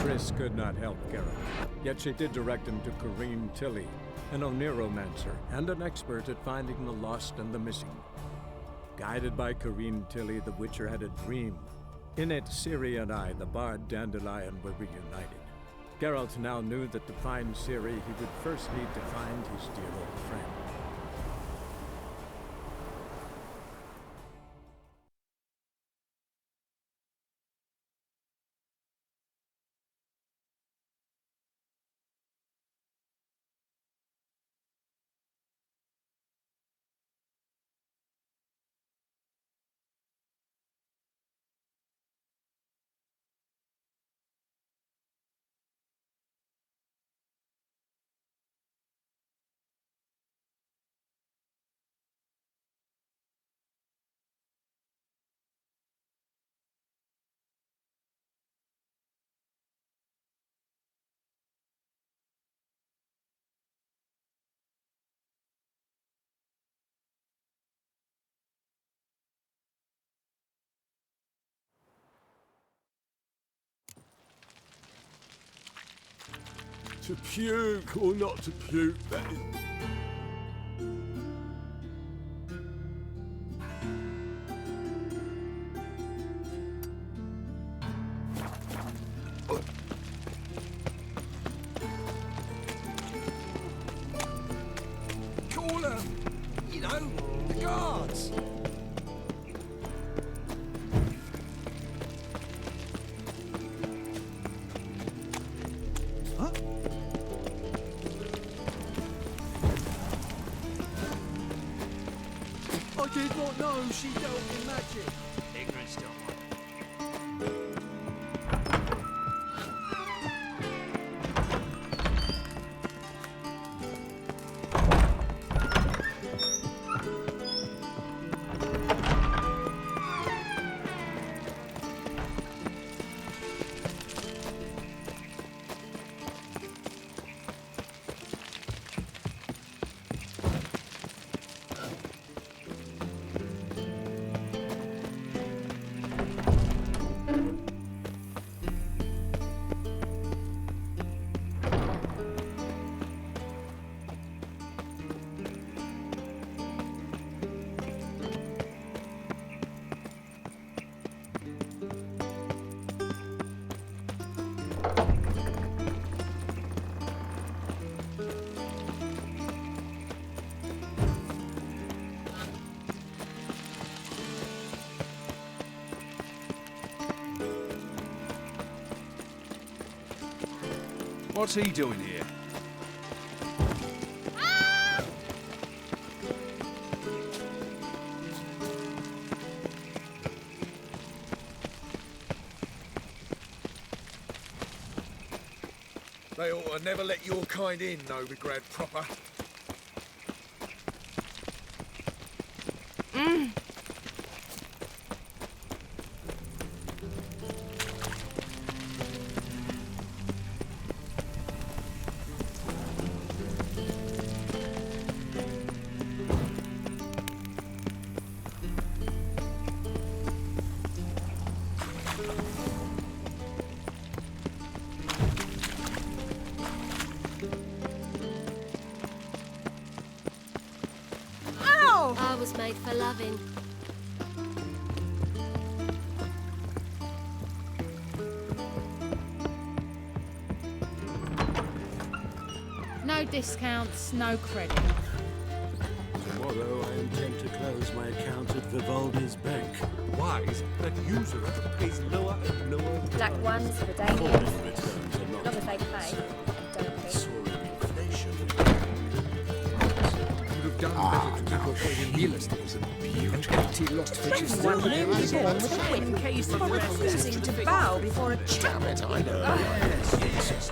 Triss could not help Geralt, yet she did direct him to Corrine Tilly, an Oniromancer and an expert at finding the lost and the missing. Guided by Corrine Tilly, the Witcher had a dream. In it, Ciri and I, the bard Dandelion, were reunited. Geralt now knew that to find Ciri, he would first need to find his dear old friend. To puke or not to puke, that is... Call them! You know, the guards! Huh? I did not know she dealt in magic. Ignorance don't want. What's he doing here? They ought to never let your kind in, Novigrad proper. I was made for loving. No discounts, no credit. Tomorrow I intend to close my account at Vivaldi's bank. Wise that usurer pays lower and lower. Black ones for Foreign dailies. returns are not Long as they pay. Don't pay. soaring inflation. Would have done better to keep avoiding real estate. An empty lost fetches still One newly born with a win case for refusing to bow before a Damn it, I know. Yes.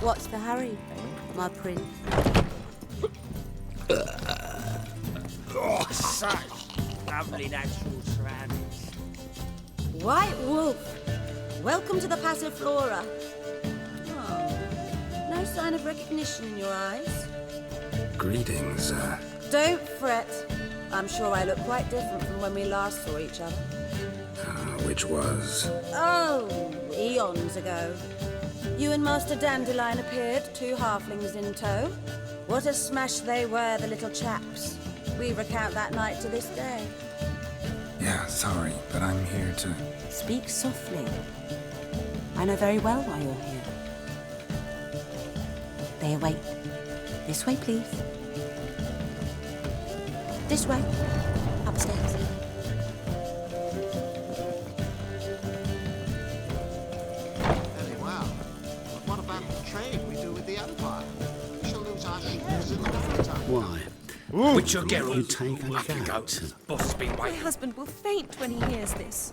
What's the hurry? my prince. Such lovely natural surroundings. White Wolf, welcome to the Passiflora. Oh, no sign of recognition in your eyes. Greetings, Don't fret. I'm sure I look quite different from when we last saw each other. which was? Oh, eons ago. You and Master Dandelion appeared, 2 halflings in tow. What a smash they were, the little chaps. We recount that night to this day. Yeah, sorry, but I'm here to... Speak softly. I know very well why you're here. They await. This way, please. This way. Upstairs. Very well. But what about the trade we do with the Empire? We shall lose our shares in the maritime. Why? Witcher Geralt, You take a lucky cat. goat. Boss has been My waiting. husband will faint when he hears this.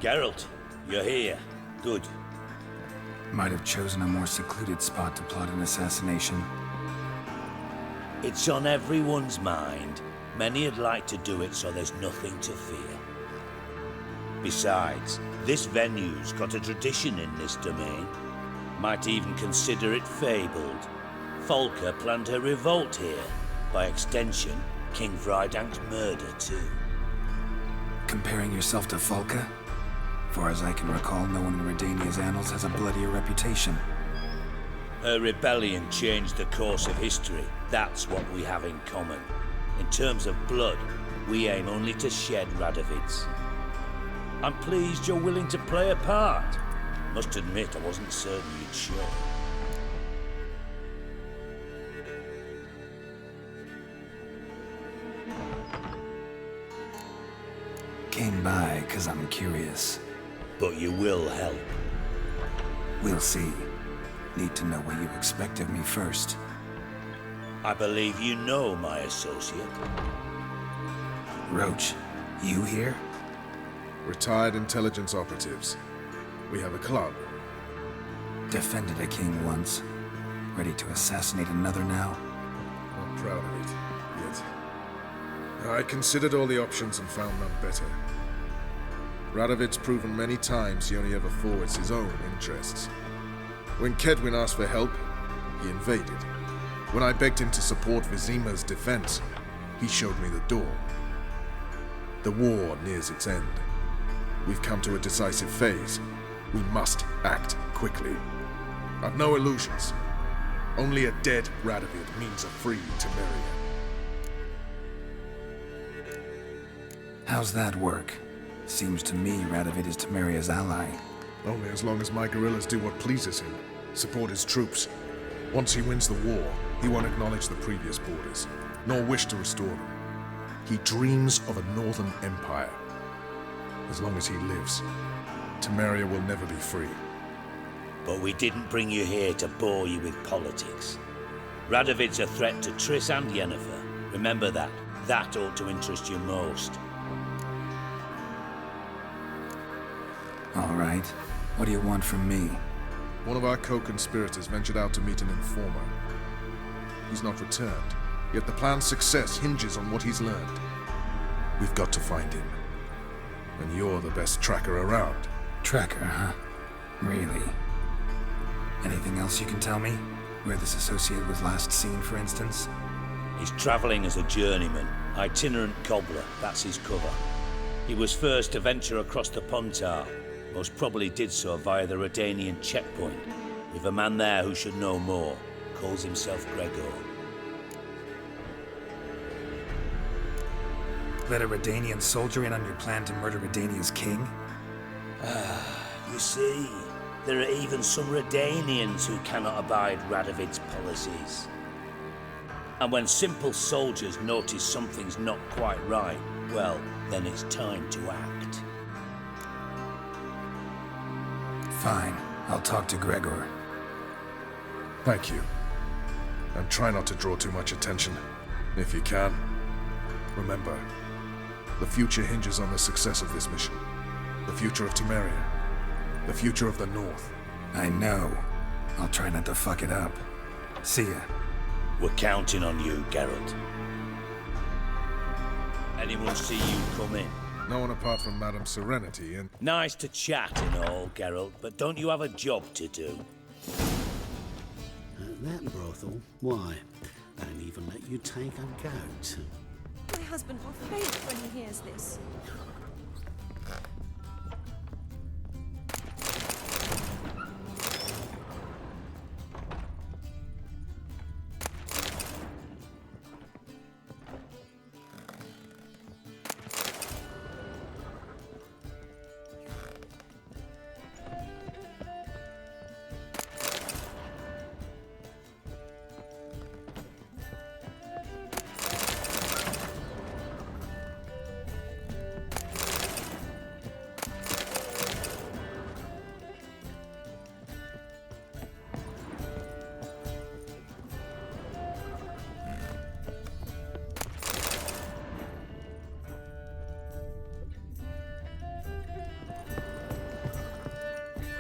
Geralt, you're here. Good. Might have chosen a more secluded spot to plot an assassination. It's on everyone's mind. Many would like to do it, so there's nothing to fear. Besides, this venue's got a tradition in this domain. Might even consider it fabled. Folker planned her revolt here. By extension, King Vrydank's murder too. Comparing yourself to Falca? Far as I can recall, no one in Redania's annals has a bloodier reputation. Her rebellion changed the course of history. That's what we have in common. In terms of blood, we aim only to shed Radovid's. I'm pleased you're willing to play a part. Must admit, I wasn't certain you'd show. Came by 'cause I'm curious. But you will help. We'll see. Need to know what you expect of me first. I believe you know my associate. Roach, you here? Retired intelligence operatives. We have a club. Defended a king once. Ready to assassinate another now? Not proud of it, yet. I considered all the options and found none better. Radovid's proven many times he only ever forwards his own interests. When Kedwin asked for help, he invaded. When I begged him to support Vizima's defense, he showed me the door. The war nears its end. We've come to a decisive phase. We must act quickly. I've no illusions. Only a dead Radovid means a free Temeria. How's that work? Seems to me Radovid is Temeria's ally. Only as long as my guerrillas do what pleases him, support his troops. Once he wins the war, he won't acknowledge the previous borders, nor wish to restore them. He dreams of a northern empire. As long as he lives, Temeria will never be free. But we didn't bring you here to bore you with politics. Radovid's a threat to Triss and Yennefer. Remember that. That ought to interest you most. All right. What do you want from me? One of our co-conspirators ventured out to meet an informer. He's not returned, yet the plan's success hinges on what he's learned. We've got to find him. And you're the best tracker around. Tracker, huh? Really? Anything else you can tell me? Where this associate was last seen, for instance? He's traveling as a journeyman, itinerant cobbler, that's his cover. He was first to venture across the Pontar. Most probably did so via the Redanian checkpoint. We've a man there who should know more. Calls himself Gregor. Let a Redanian soldier in on your plan to murder Redania's king? You see, there are even some Redanians who cannot abide Radovid's policies. And when simple soldiers notice something's not quite right, well, then it's time to act. Fine. I'll talk to Gregor. Thank you. And try not to draw too much attention. If you can, remember, the future hinges on the success of this mission. The future of Temeria. The future of the North. I know. I'll try not to fuck it up. See ya. We're counting on you, Geralt. Anyone see you come in? No one apart from Madame Serenity and... Nice to chat and all, Geralt, but don't you have a job to do? That brothel? Why? They don't even let you take a goat. My husband will faint when he hears this.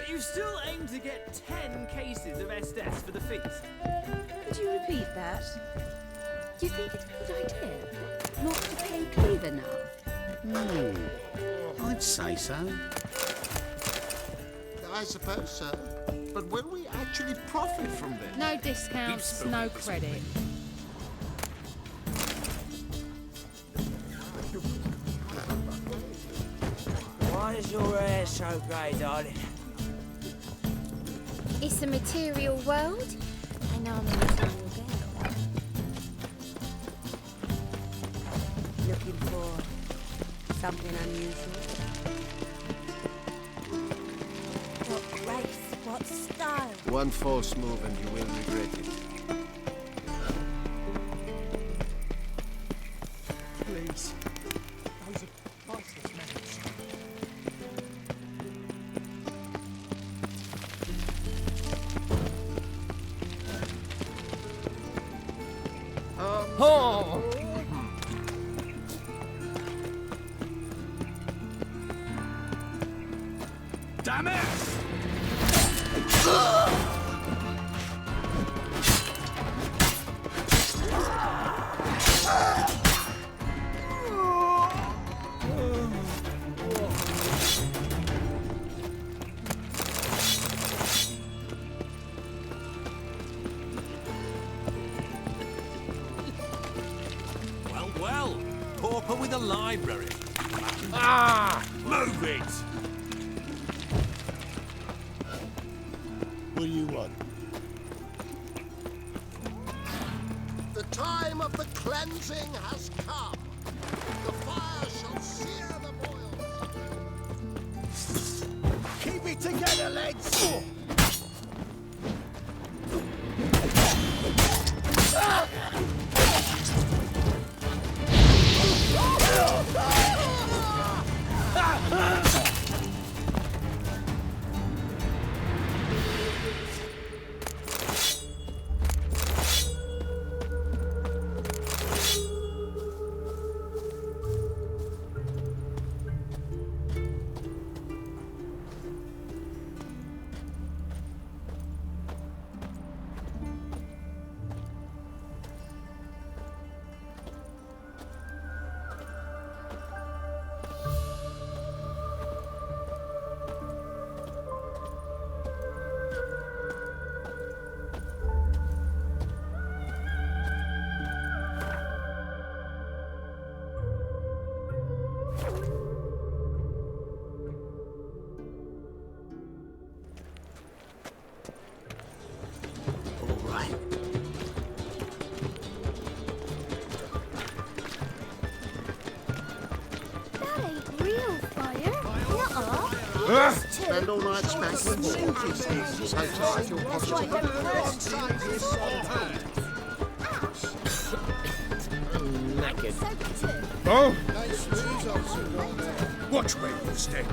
You still aim to get 10 cases of Estes for the feast. Could you repeat that? Do you think it's a good idea not to pay Cleaver now? I'd say so. I suppose so. But will we actually profit from this? No discounts, no credit. Why is your hair so grey, darling? It's a material world, and I'm a material girl. Looking for something unusual? What grace, what style. One false move and you will regret it. Please. Those are priceless medals. Oh! Damn it! Well, pauper with a library. Ah! Move it! What do you want? The time of the cleansing has come. The fire shall sear the boils. Keep it together, lads! Spend all night smacking balls. So tight you'll possibly Knackered. Oh! Watch where you stay.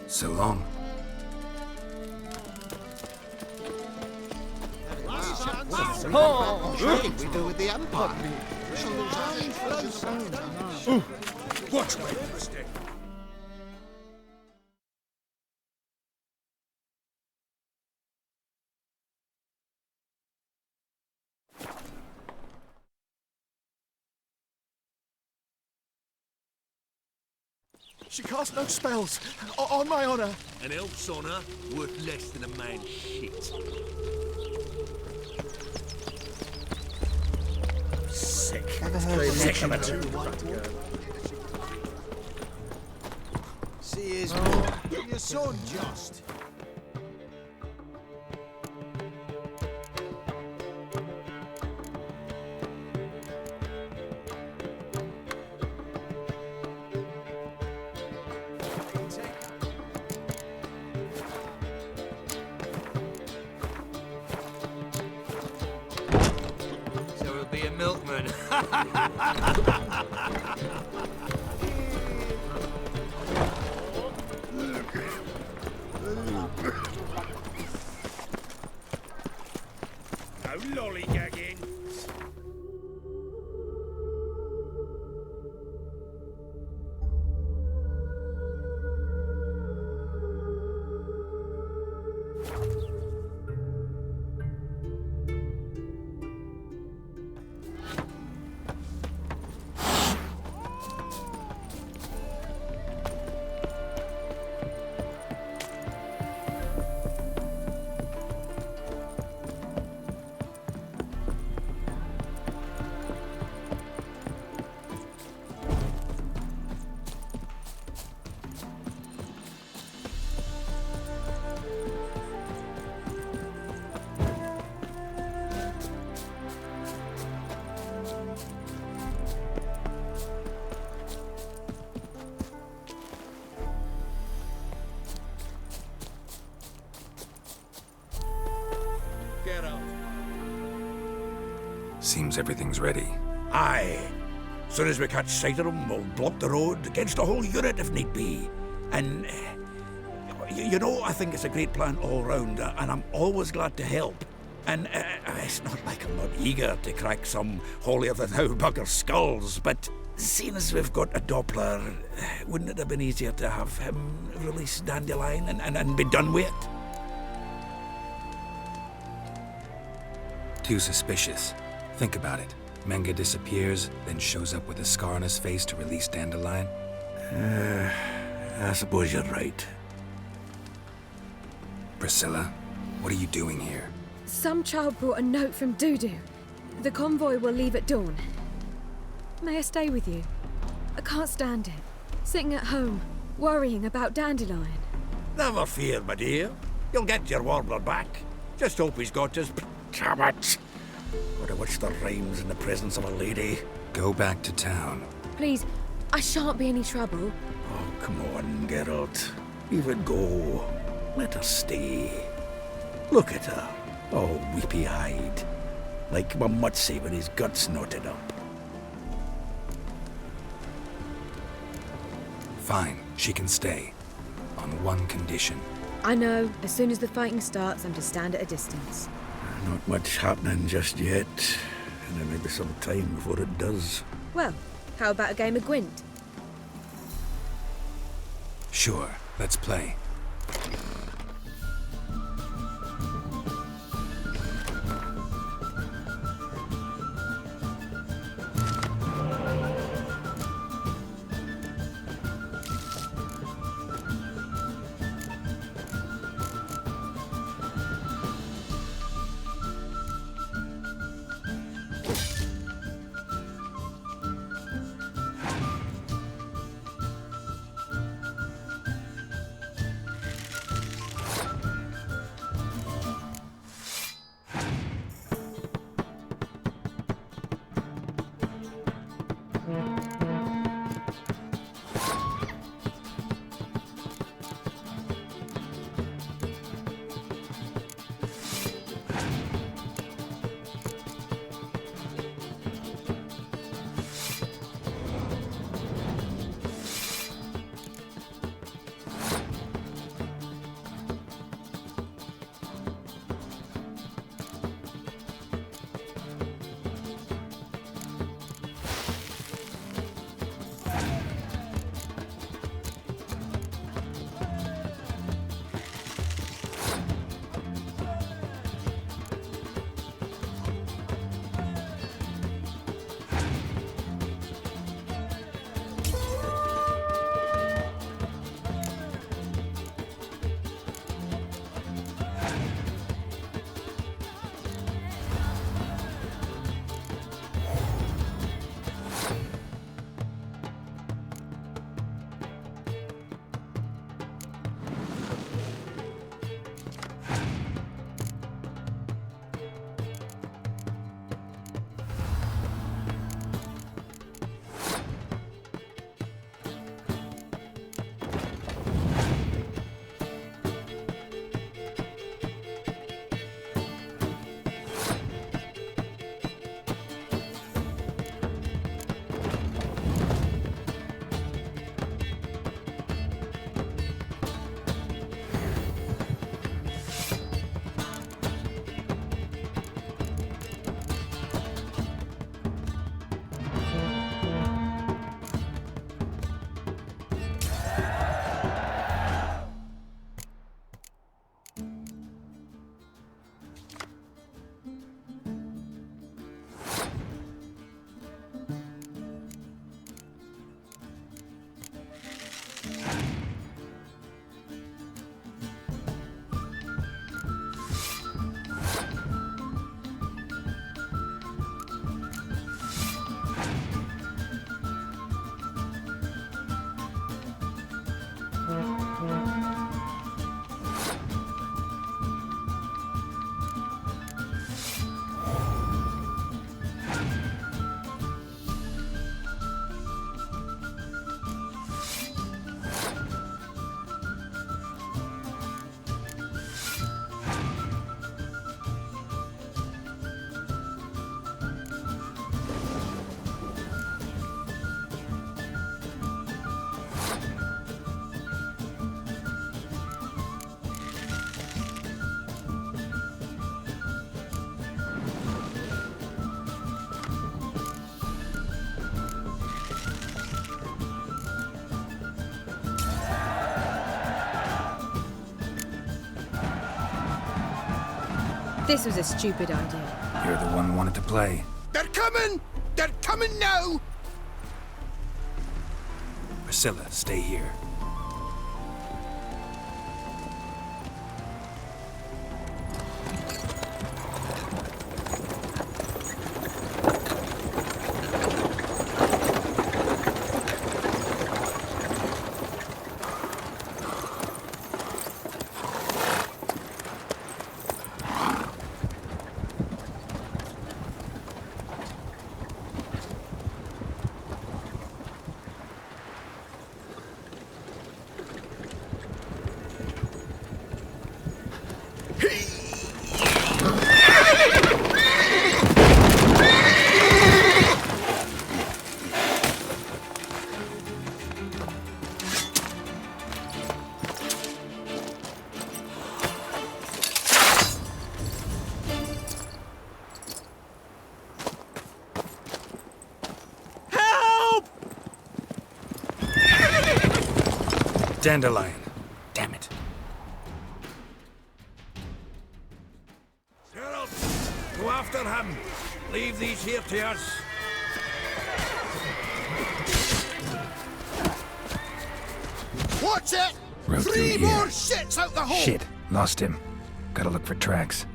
So long. Trade we do with the Empire. We shall lose our shares in the Empire. Watch my mistake. She casts no spells. On my honor. An elf's honor worth less than a man's shit. Sick. Sick of it. See his more. Your son, just. So he'll be a milkman. No lollygagging. Get out. Seems everything's ready. Aye. Soon as we catch sight of them, we'll block the road against a whole unit if need be. And, you know, I think it's a great plan all round, and I'm always glad to help. And it's not like I'm not eager to crack some holier-than-thou bugger's skulls, but seeing as we've got a Doppler, wouldn't it have been easier to have him release Dandelion and be done with it? Too suspicious. Think about it. Menga disappears, then shows up with a scar on his face to release Dandelion. I suppose you're right. Priscilla, what are you doing here? Some child brought a note from Dudu. The convoy will leave at dawn. May I stay with you? I can't stand it. Sitting at home, worrying about Dandelion. Never fear, my dear. You'll get your warbler back. Just hope he's got his... Damn it! Would have wished the rhymes in the presence of a lady. Go back to town. Please, I shan't be any trouble. Oh, come on, Geralt. Leave it go. Let her stay. Look at her, all weepy-eyed. Like my mutsy with his guts knotted up. Fine, she can stay. On one condition. I know, as soon as the fighting starts, I'm to stand at a distance. Not much happening just yet. And there may be some time before it does. Well, how about a game of Gwent? Sure, let's play. This was a stupid idea. You're the one who wanted to play. They're coming! They're coming now! Priscilla, stay here. Dandelion. Damn it. Geralt, go after him. Leave these here to us. Watch it! Rode through 3 here. more shits out the hole! Shit. Lost him. Gotta look for tracks.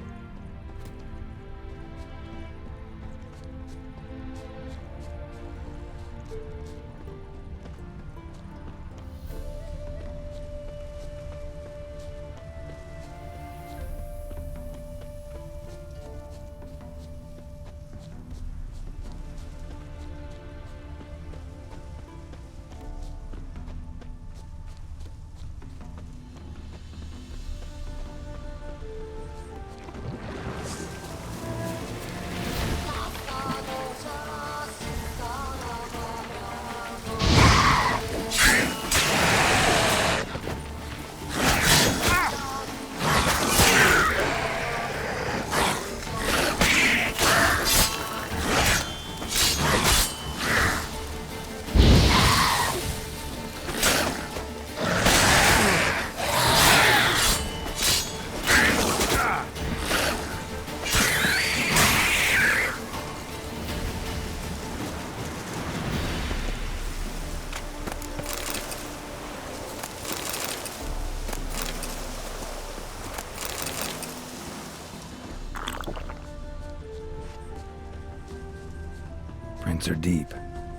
Prints are deep.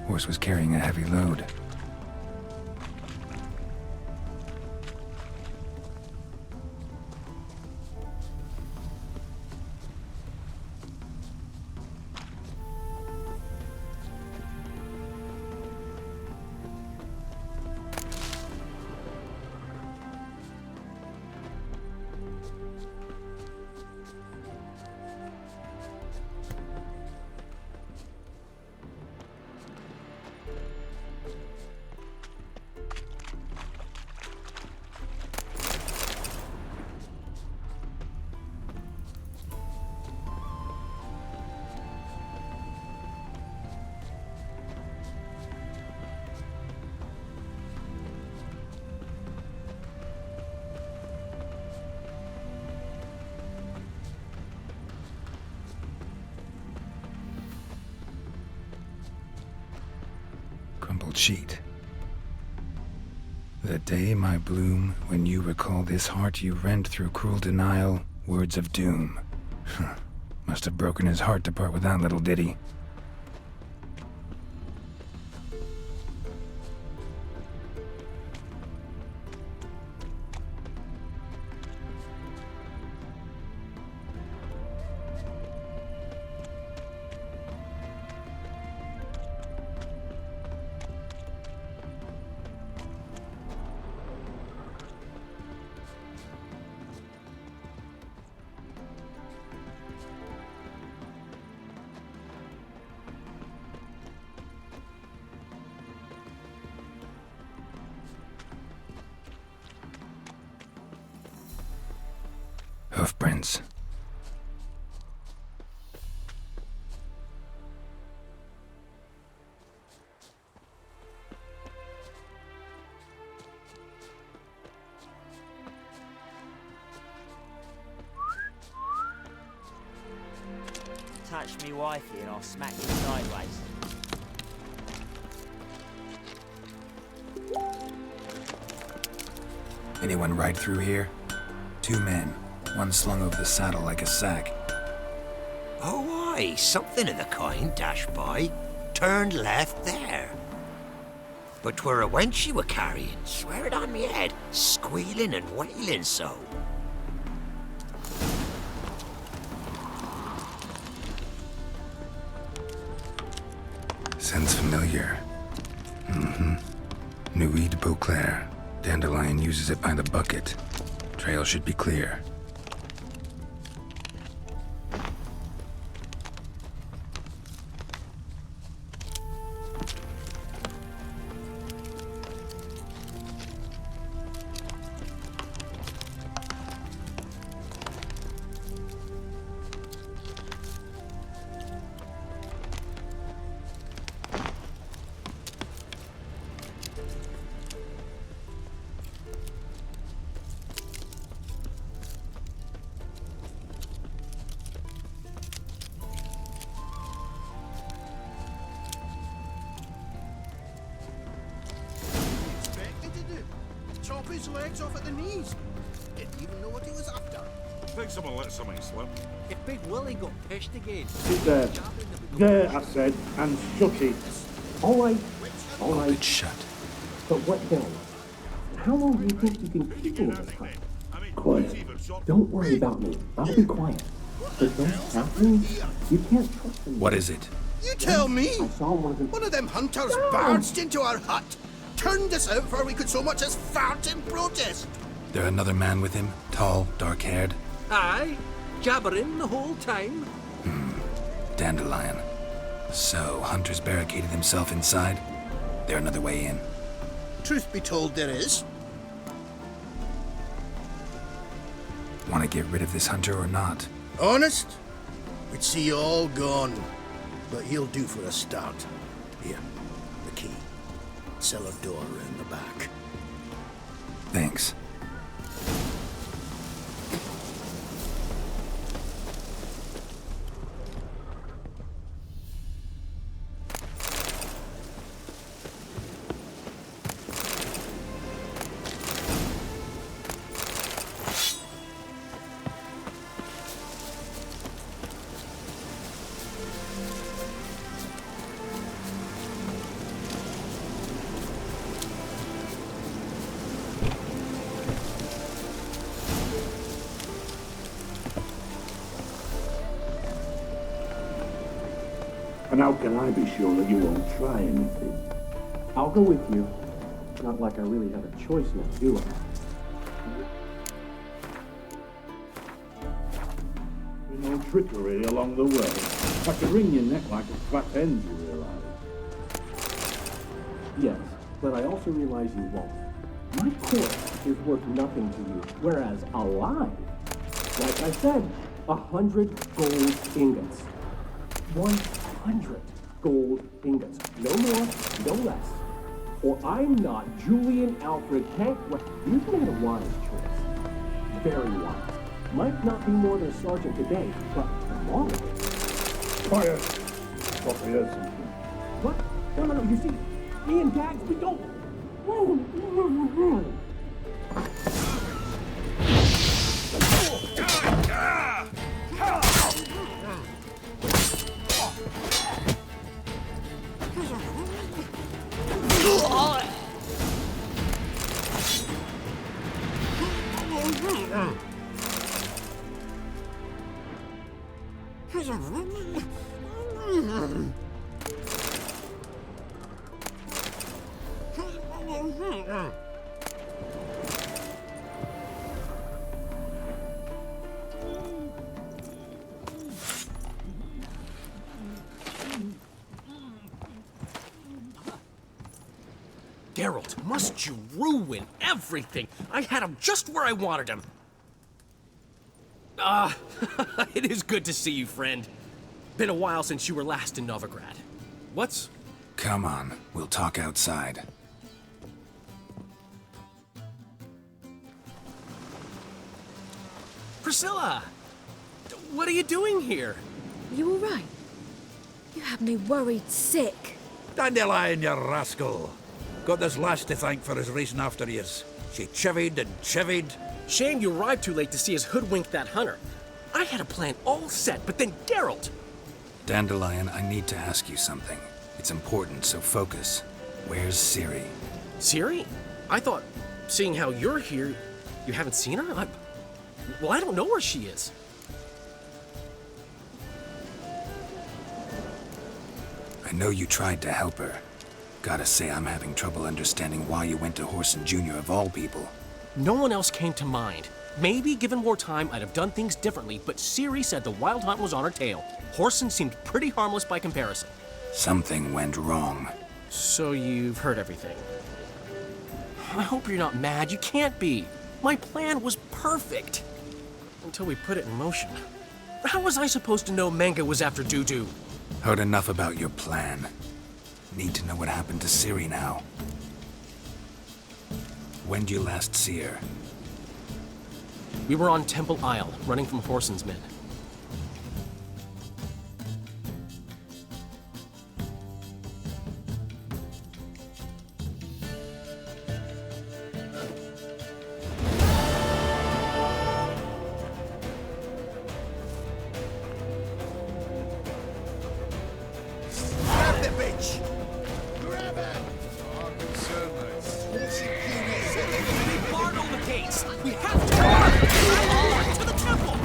Horse was carrying a heavy load. Crumpled sheet. The day, my bloom, when you recall this heart you rent through cruel denial, words of doom. Must have broken his heart to part with that little ditty. hoofprints. Touch me wifey and I'll smack you sideways. Anyone ride through here? 2 men, one slung over the saddle like a sack. Oh, aye, something of the kind dashed by. Turned left there. But 'twere a wench you were carrying, swear it on me head, squealing and wailing so. Sounds familiar. Nuit de Beauclair. Dandelion uses it by the bucket. Trail should be clear. Chop his legs off at the knees. Didn't even know what he was after. Think someone let something slip. If Big Willie got pissed again. Sit there. There, I said, and shut it. All right. All right. It's shut. But what then? How long do you think you can keep in this hut? Quiet. Don't worry about me. I'll be quiet. But those halflings, you can't trust them. What is it? You tell me! I saw One of them hunters barged into our hut, turned us out before we could so much as fart in protest. There another man with him? Tall, dark-haired? Aye, jabbering the whole time. Dandelion. So, Hunter's barricaded himself inside? There another way in? Truth be told, there is. Want to get rid of this hunter or not? Honest? We'd see you all gone. But he'll do for a start. Here, the key. Cellar door in the back. Thanks. And how can I be sure that you won't try anything? I'll go with you. Not like I really have a choice now, do I? No trickery along the way. I could wring your neck like a fat end, you realize. Yes, but I also realize you won't. My corpse is worth nothing to you, whereas alive, like I said, 100 gold ingots. 100 gold ingots. No more, no less. Or I'm not Julian Alfred Hankwell. You've made a wise choice. Very wise. Might not be more than a sergeant today, but tomorrow. Quiet. Thought I heard something. What? No, you see, me and Dags, we don't. Geralt, must you ruin everything? I had him just where I wanted him. It is good to see you, friend. Been a while since you were last in Novigrad. What's... Come on, we'll talk outside. Priscilla! What are you doing here? You all right? You had me worried sick. Dandelion, you rascal. Got this lass to thank for his racing after years. She chivied and chivied. Shame you arrived too late to see us hoodwink that hunter. I had a plan all set, but then Geralt... Dandelion, I need to ask you something. It's important, so focus. Where's Ciri? Ciri? I thought, seeing how you're here, you haven't seen her? Well, I don't know where she is. I know you tried to help her. Gotta say, I'm having trouble understanding why you went to Whoreson Jr. of all people. No one else came to mind. Maybe, given more time, I'd have done things differently, but Ciri said the Wild Hunt was on her tail. Whoreson seemed pretty harmless by comparison. Something went wrong. So you've heard everything. I hope you're not mad. You can't be. My plan was perfect. Until we put it in motion. How was I supposed to know Manga was after Dudu? Heard enough about your plan. Need to know what happened to Ciri now. When'd you last see her? We were on Temple Isle, running from Whoreson's men. Grab the bitch! Grab her! They barred all the gates! We have to run! To the temple!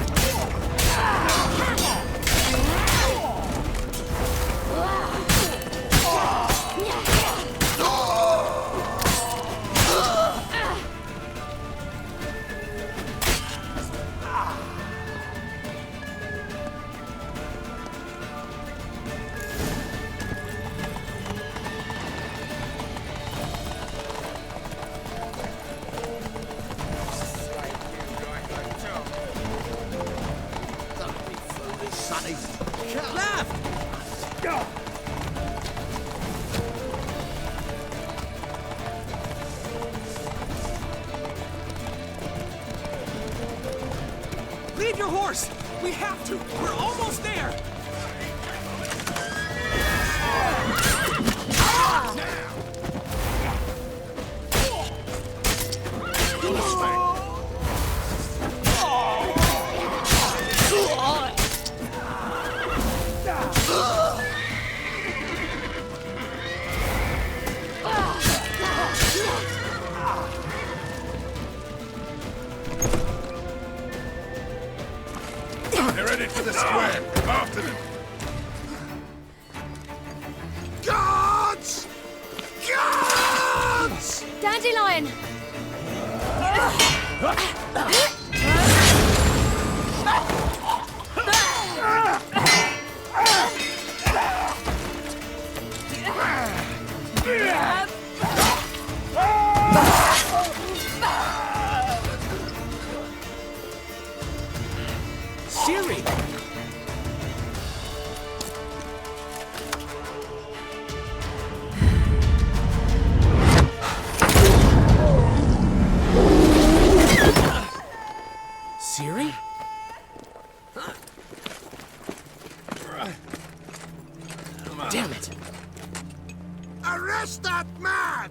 Leave your horse! We have to! We're almost there! They're headed for the square. After them. Guards! Guards! Dandelion! Ciri! Ciri? Damn it! Arrest that man!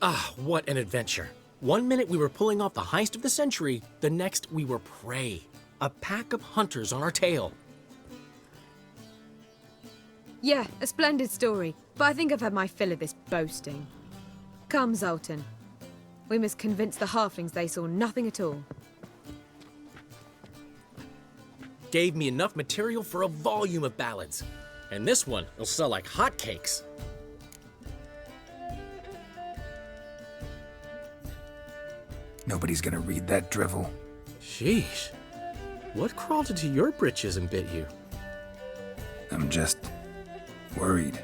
Ah, what an adventure. 1 minute we were pulling off the heist of the century, the next we were prey. A pack of hunters on our tail. Yeah, a splendid story, but I think I've had my fill of this boasting. Come, Zoltan. We must convince the halflings they saw nothing at all. Gave me enough material for a volume of ballads. And this one will sell like hotcakes. Nobody's gonna read that drivel. Sheesh. What crawled into your britches and bit you? I'm just worried.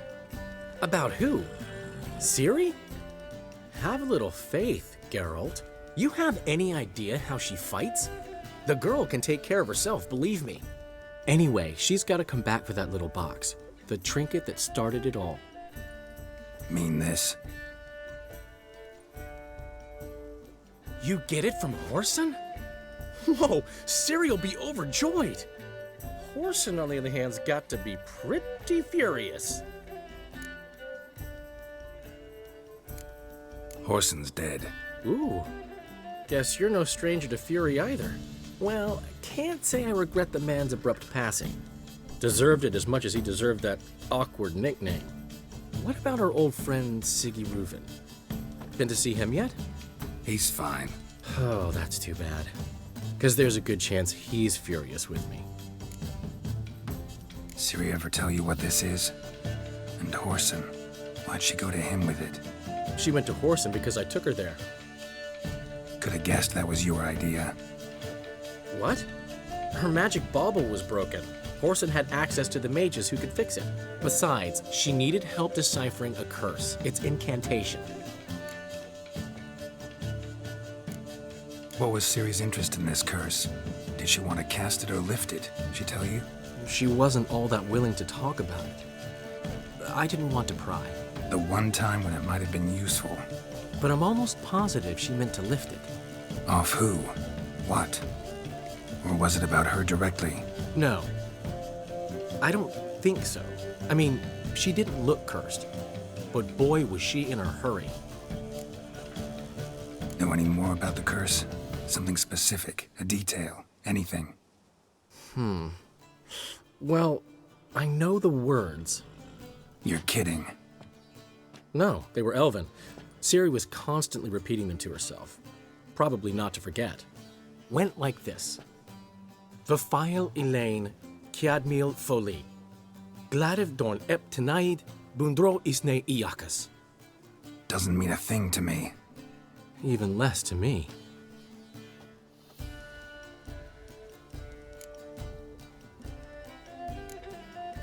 About who? Ciri? Have a little faith, Geralt. You have any idea how she fights? The girl can take care of herself, believe me. Anyway, she's got to come back for that little box. The trinket that started it all. Mean this? You get it from Whoreson? Whoa, Ciri'll be overjoyed. Whoreson, on the other hand, has got to be pretty furious. Whoreson's dead. Ooh, guess you're no stranger to fury either. Well, I can't say I regret the man's abrupt passing. Deserved it as much as he deserved that awkward nickname. What about our old friend Siggy Reuven? Been to see him yet? He's fine. Oh, that's too bad. Because there's a good chance he's furious with me. Ciri ever tell you what this is? And Whoreson, why'd she go to him with it? She went to Whoreson because I took her there. Could have guessed that was your idea. What? Her magic bauble was broken. Whoreson had access to the mages who could fix it. Besides, she needed help deciphering a curse. It's incantation. What was Ciri's interest in this curse? Did she want to cast it or lift it? Did she tell you? She wasn't all that willing to talk about it. I didn't want to pry. The one time when it might have been useful. But I'm almost positive she meant to lift it. Off who? What? Or was it about her directly? No. I don't think so. I mean, she didn't look cursed. But boy, was she in a hurry. Know any more about the curse? Something specific, a detail, anything? Well, I know the words. You're kidding. No, they were Elven. Ciri was constantly repeating them to herself. Probably not to forget. Went like this. Vafile Elaine, Kiadmil Foli. Gladiv Dorn Ep Tenaid, Bundro Isne Iakas. Doesn't mean a thing to me. Even less to me.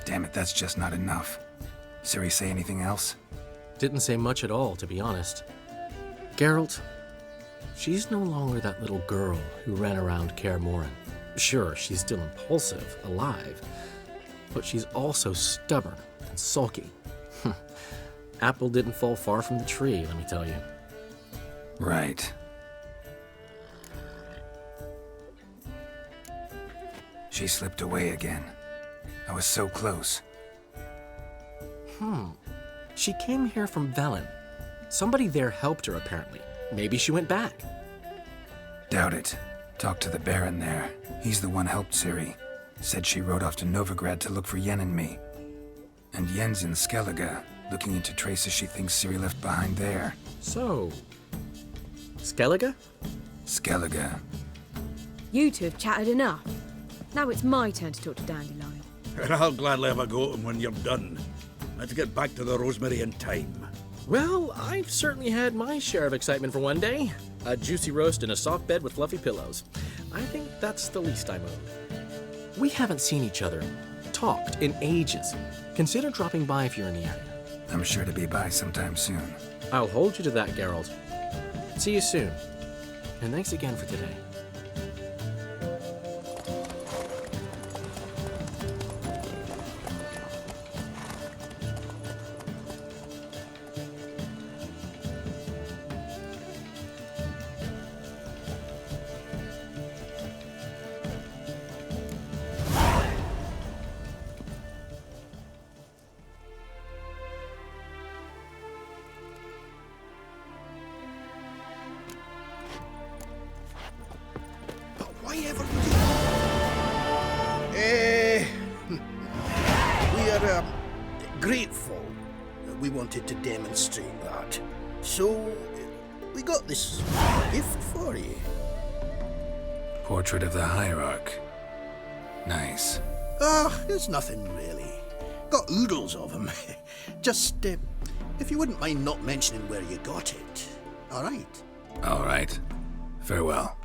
Damn it, that's just not enough. Ciri say anything else? Didn't say much at all, to be honest. Geralt, she's no longer that little girl who ran around Kaer Morhen. Sure, she's still impulsive, alive, but she's also stubborn and sulky. Apple didn't fall far from the tree, let me tell you. Right. She slipped away again. I was so close. She came here from Velen. Somebody there helped her, apparently. Maybe she went back. Doubt it. Talked to the Baron there. He's the one helped Ciri. Said she rode off to Novigrad to look for Yen and me. And Yen's in Skellige, looking into traces she thinks Ciri left behind there. So, Skellige? Skellige. You two have chatted enough. Now it's my turn to talk to Dandelion. And I'll gladly have a go at him when you're done. Let's get back to the Rosemary in time. Well, I've certainly had my share of excitement for one day. A juicy roast in a soft bed with fluffy pillows. I think that's the least I'm owed. We haven't seen each other, talked in ages. Consider dropping by if you're in the area. I'm sure to be by sometime soon. I'll hold you to that, Geralt. See you soon. And thanks again for today. Why ever would you? We are grateful. We wanted to demonstrate that. So, we got this gift for you. Portrait of the Hierarch. Nice. There's nothing really. Got oodles of them. Just, if you wouldn't mind not mentioning where you got it. All right? All right. Farewell.